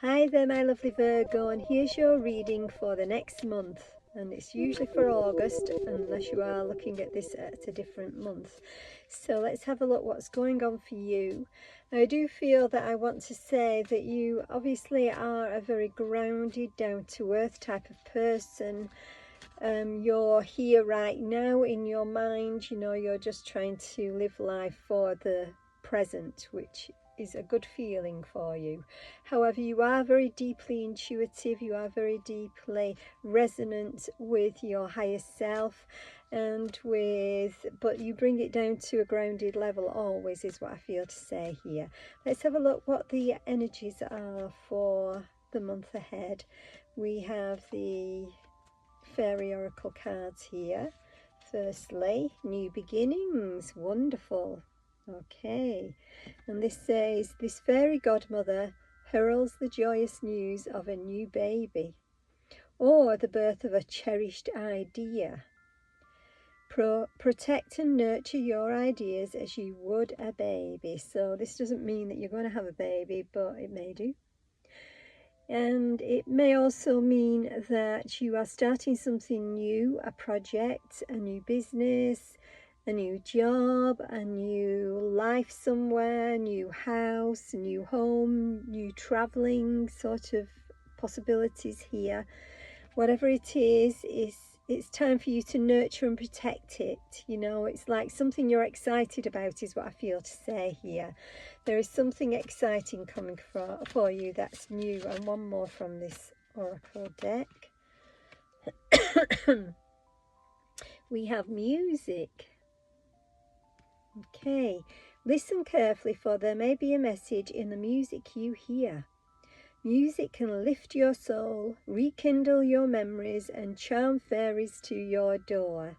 Hi there, my lovely Virgo, and here's your reading for the next month. And it's usually for August, unless you are looking at this at a different month. So let's have a look what's going on for you. Now, I do feel that I want to say that you obviously are a very grounded, down-to-earth type of person. You're here right now in your mind, you're just trying to live life for the present, which is a good feeling for you. However, you are very deeply intuitive, you are very deeply resonant with your higher self, but you bring it down to a grounded level always, is what I feel to say here. Let's have a look what the energies are for the month ahead. We have the fairy oracle cards here. Firstly, new beginnings, wonderful. Okay, and this says, this fairy godmother heralds the joyous news of a new baby or the birth of a cherished idea. Protect and nurture your ideas as you would a baby. So this doesn't mean that you're going to have a baby, but it may do. And it may also mean that you are starting something new, a project, a new business, a new job, a new life somewhere, new house, new home, new traveling sort of possibilities here. Whatever it is, it's time for you to nurture and protect it. It's like something you're excited about is what I feel to say here. There is something exciting coming for you that's new. And one more from this oracle deck. We have music. Okay, listen carefully, for there may be a message in the music you hear. Music can lift your soul, rekindle your memories, and charm fairies to your door.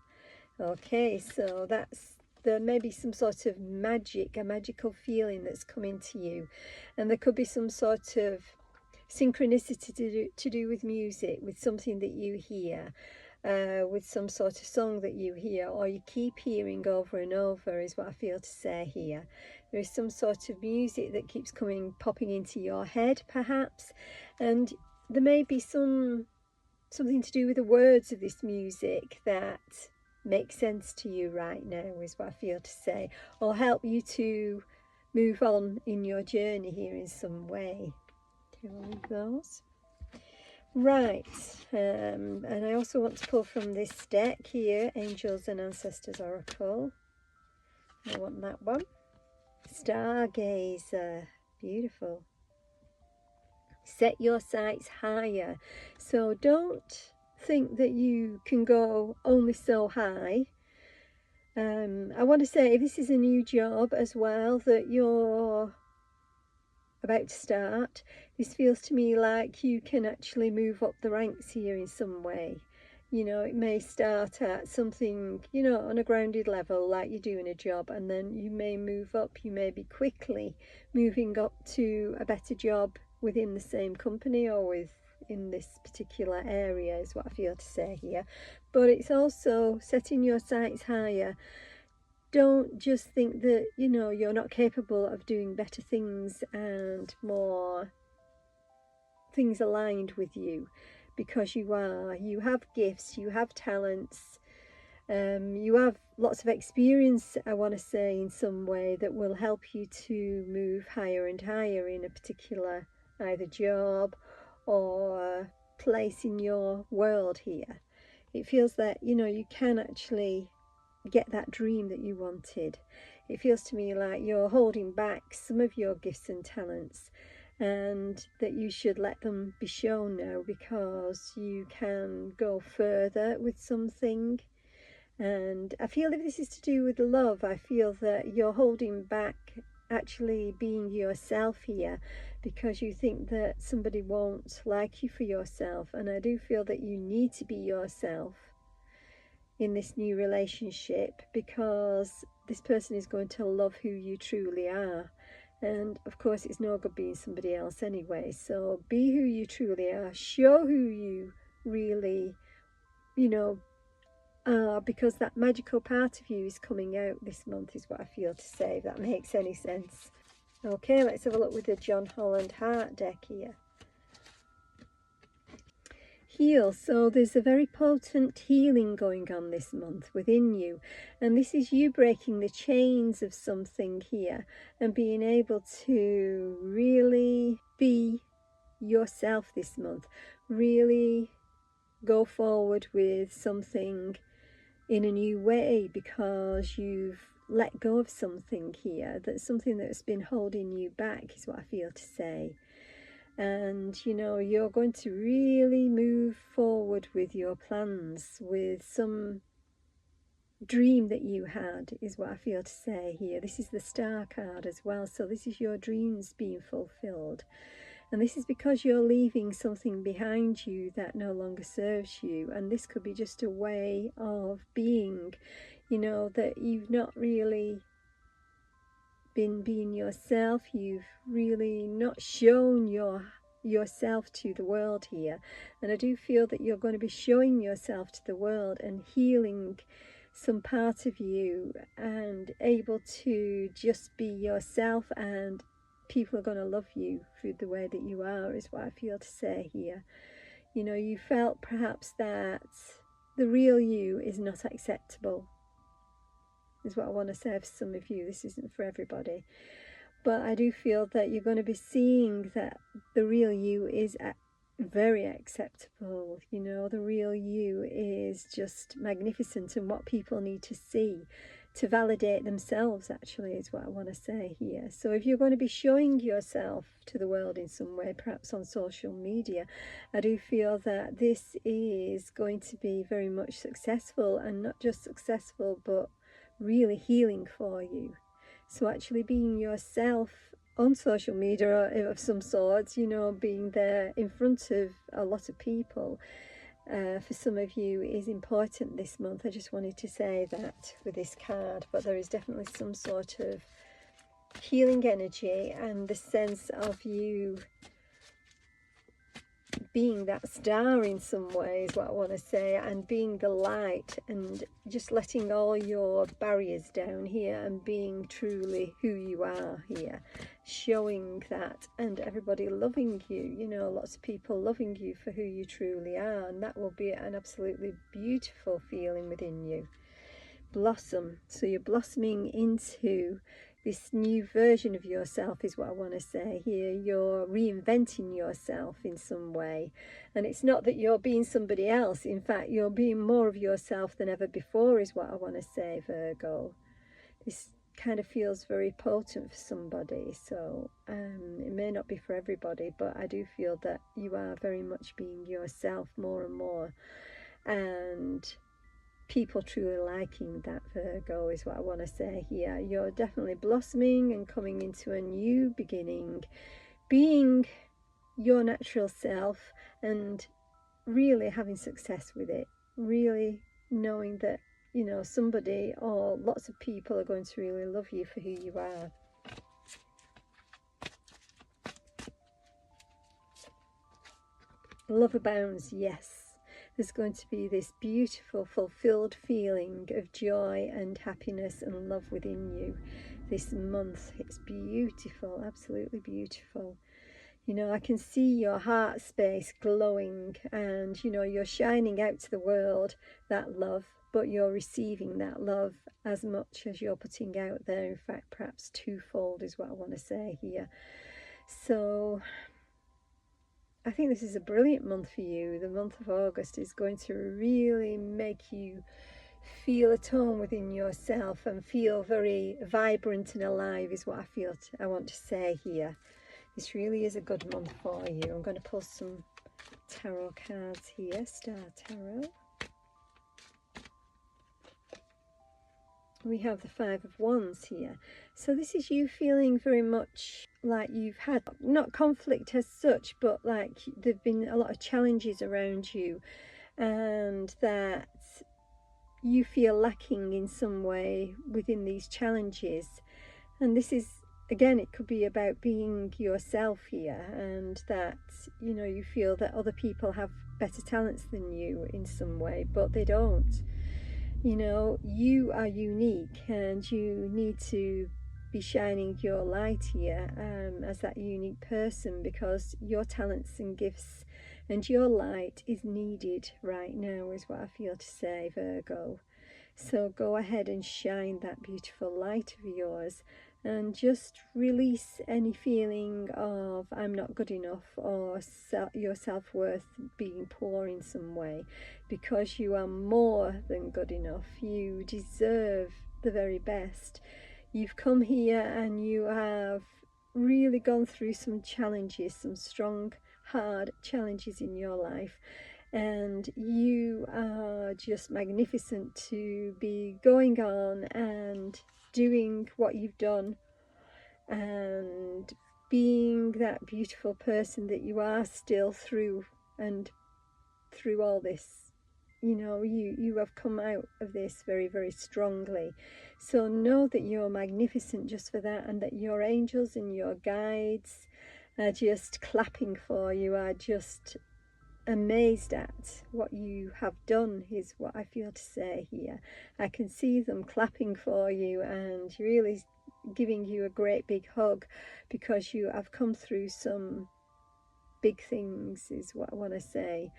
Okay, so there may be some sort of magic, a magical feeling that's coming to you. And there could be some sort of synchronicity to do with music, with something that you hear, with some sort of song that you hear, or you keep hearing over and over, is what I feel to say here. There is some sort of music that keeps popping into your head, perhaps, and there may be something to do with the words of this music that make sense to you right now, is what I feel to say, or help you to move on in your journey here in some way. Okay, I'll leave those. Right, and I also want to pull from this deck here, Angels and Ancestors Oracle. I want that one. Stargazer, beautiful. Set your sights higher. So don't think that you can go only so high. I want to say, if this is a new job as well that you're about to start, this feels to me like you can actually move up the ranks here in some way. It may start at something, on a grounded level, like you do in a job, and then you may move up. You may be quickly moving up to a better job within the same company or in this particular area, is what I feel to say here. But it's also setting your sights higher. Don't just think that, you're not capable of doing better things and more things aligned with you, because you are. You have gifts, you have talents, you have lots of experience, I want to say, in some way that will help you to move higher and higher in a particular either job or place in your world here. It feels that, you can actually get that dream that you wanted. It feels to me like you're holding back some of your gifts and talents, and that you should let them be shown now, because you can go further with something. And I feel if this is to do with love, I feel that you're holding back actually being yourself here, because you think that somebody won't like you for yourself. And I do feel that you need to be yourself in this new relationship, because this person is going to love who you truly are. And of course, it's no good being somebody else anyway. So be who you truly are. Show who you really, are, because that magical part of you is coming out this month, is what I feel to say, if that makes any sense. Okay, let's have a look with the John Holland Heart deck here. heal. So there's a very potent healing going on this month within you, and this is you breaking the chains of something here and being able to really be yourself this month, really go forward with something in a new way, because you've let go of something here, that's something that's been holding you back, is what I feel to say. And you know, you're going to really move forward with your plans, with some dream that you had, is what I feel to say here. This is the Star card as well, so this is your dreams being fulfilled. And this is because you're leaving something behind you that no longer serves you. And this could be just a way of being, you know, that you've not really been being yourself. You've really not shown yourself to the world here. And I do feel that you're going to be showing yourself to the world and healing some part of you and able to just be yourself, and people are going to love you for the way that you are, is what I feel to say here. You know, you felt perhaps that the real you is not acceptable, is what I want to say for some of you. This isn't for everybody, but I do feel that you're going to be seeing that the real you is very acceptable. You know, the real you is just magnificent, and what people need to see to validate themselves, actually, is what I want to say here. So if you're going to be showing yourself to the world in some way, perhaps on social media, I do feel that this is going to be very much successful, and not just successful, but really healing for you. So actually being yourself on social media of some sort, you know, being there in front of a lot of people, for some of you is important this month. I just wanted to say that with this card, but there is definitely some sort of healing energy, and the sense of you being that star in some ways, what I want to say, and being the light, and just letting all your barriers down here and being truly who you are here, showing that, and everybody loving you, you know, lots of people loving you for who you truly are, and that will be an absolutely beautiful feeling within you. Blossom. So you're blossoming into this new version of yourself, is what I want to say here. You're reinventing yourself in some way, and it's not that you're being somebody else. In fact, you're being more of yourself than ever before, is what I want to say, Virgo. This kind of feels very potent for somebody, so it may not be for everybody, but I do feel that you are very much being yourself more and more, and people truly liking that, Virgo, is what I want to say here. You're definitely blossoming and coming into a new beginning, being your natural self, and really having success with it, really knowing that, you know, somebody or lots of people are going to really love you for who you are. Love abounds, yes. There's going to be this beautiful, fulfilled feeling of joy and happiness and love within you this month. It's beautiful, absolutely beautiful. You know, I can see your heart space glowing, and, you know, you're shining out to the world that love, but you're receiving that love as much as you're putting out there. In fact, perhaps twofold is what I want to say here. So I think this is a brilliant month for you. The month of August is going to really make you feel at home within yourself and feel very vibrant and alive, is what I want to say here. This really is a good month for you. I'm going to pull some tarot cards here, Star Tarot. We have the Five of Wands here. So this is you feeling very much like you've had, not conflict as such, but like there've been a lot of challenges around you, and that you feel lacking in some way within these challenges. And this is, again, it could be about being yourself here, and that, you know, you feel that other people have better talents than you in some way, but they don't. You know, you are unique, and you need to be shining your light here as that unique person, because your talents and gifts And your light is needed right now, is what I feel to say, Virgo. So go ahead and shine that beautiful light of yours, and just release any feeling of I'm not good enough, or your self-worth being poor in some way, because you are more than good enough. You deserve the very best. You've come here and you have really gone through some challenges, some strong, hard challenges in your life, and you are just magnificent to be going on and doing what you've done and being that beautiful person that you are still through all this. You know, you have come out of this very, very strongly. So know that you're magnificent just for that, and that your angels and your guides are just clapping for you, are just amazed at what you have done, is what I feel to say here. I can see them clapping for you and really giving you a great big hug, because you have come through some big things, is what I want to say.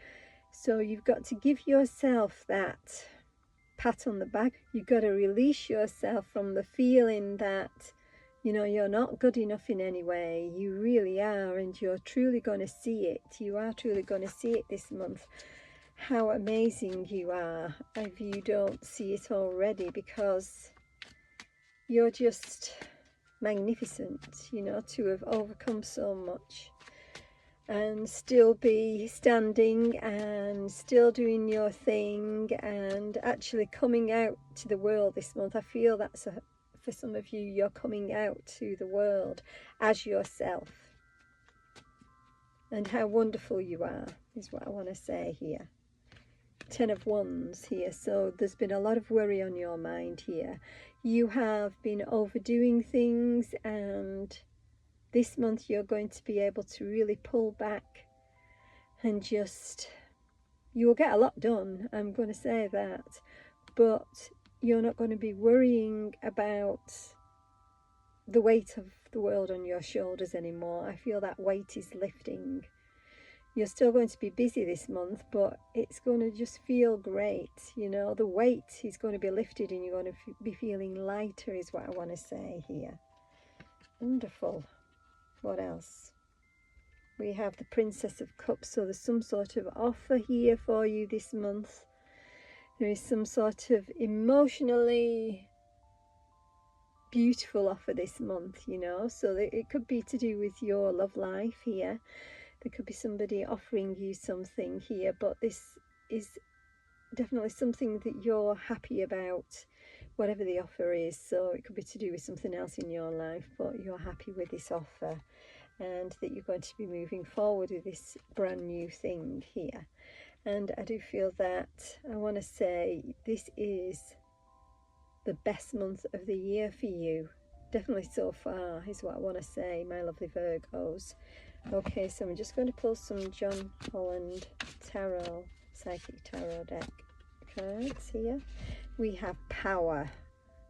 So you've got to give yourself that pat on the back. You've got to release yourself from the feeling that, you know, you're not good enough in any way. You really are, and you're truly going to see it. You are truly going to see it this month, how amazing you are, if you don't see it already, because you're just magnificent, you know, to have overcome so much and still be standing and still doing your thing and actually coming out to the world this month. I feel that's for some of you, you're coming out to the world as yourself, and how wonderful you are, is what I want to say here. 10 of Wands here, so there's been a lot of worry on your mind here. You have been overdoing things, and this month you're going to be able to really pull back and just, you will get a lot done, I'm going to say that, but you're not going to be worrying about the weight of the world on your shoulders anymore. I feel that weight is lifting. You're still going to be busy this month, but it's going to just feel great. You know, the weight is going to be lifted and you're going to be feeling lighter, is what I want to say here. Wonderful. What else? We have the Princess of Cups, so there's some sort of offer here for you this month. There is some sort of emotionally beautiful offer this month, you know, so it could be to do with your love life here. There could be somebody offering you something here, but this is definitely something that you're happy about, whatever the offer is. So it could be to do with something else in your life, but you're happy with this offer, and that you're going to be moving forward with this brand new thing here. And I do feel that, I want to say, this is the best month of the year for you. Definitely so far, is what I want to say, my lovely Virgos. Okay, so I'm just going to pull some John Holland Tarot, Psychic Tarot deck cards here. We have Power.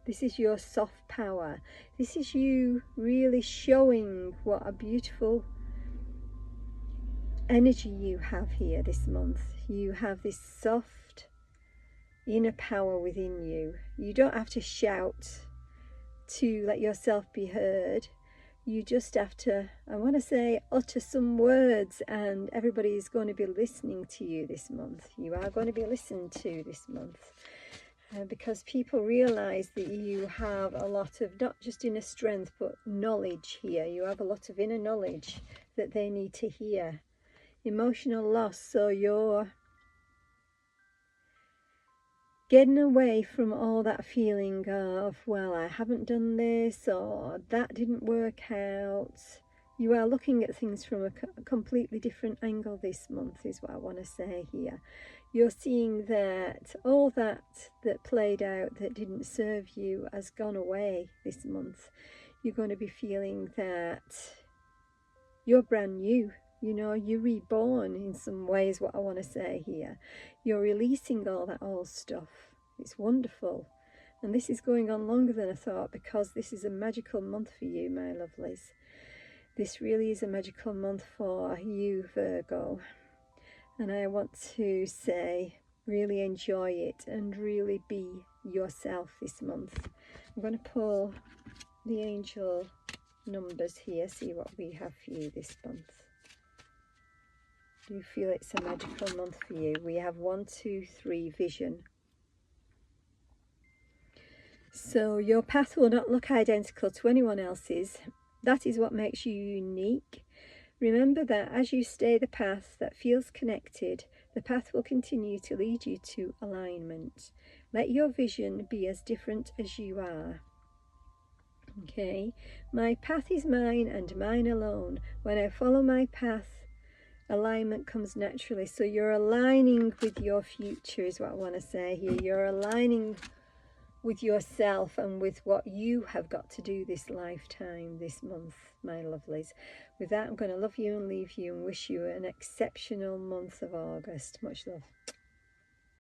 This is your soft power. This is you really showing what a beautiful energy you have here this month. You have this soft inner power within you. You don't have to shout to let yourself be heard. You just have to, I want to say, utter some words, and everybody is going to be listening to you this month. You are going to be listened to this month. Because people realize that you have a lot of, not just inner strength, but knowledge here. You have a lot of inner knowledge that they need to hear. Emotional loss, so you're getting away from all that feeling of, well, I haven't done this, or that didn't work out. You are looking at things from a completely different angle this month, is what I want to say here. You're seeing that all that played out that didn't serve you has gone away this month. You're going to be feeling that you're brand new. You know, you're reborn in some ways, what I want to say here. You're releasing all that old stuff. It's wonderful. And this is going on longer than I thought, because this is a magical month for you, my lovelies. This really is a magical month for you, Virgo. And I want to say, really enjoy it and really be yourself this month. I'm going to pull the angel numbers here, see what we have for you this month. Do you feel it's a magical month for you? We have 1, 2, 3 vision. So your path will not look identical to anyone else's. That is what makes you unique. Remember that as you stay the path that feels connected, the path will continue to lead you to alignment. Let your vision be as different as you are. Okay, my path is mine and mine alone. When I follow my path, alignment comes naturally. So you're aligning with your future is what I want to say here. You're aligning with yourself and with what you have got to do this lifetime, this month, my lovelies. With that, I'm going to love you and leave you and wish you an exceptional month of August. Much love.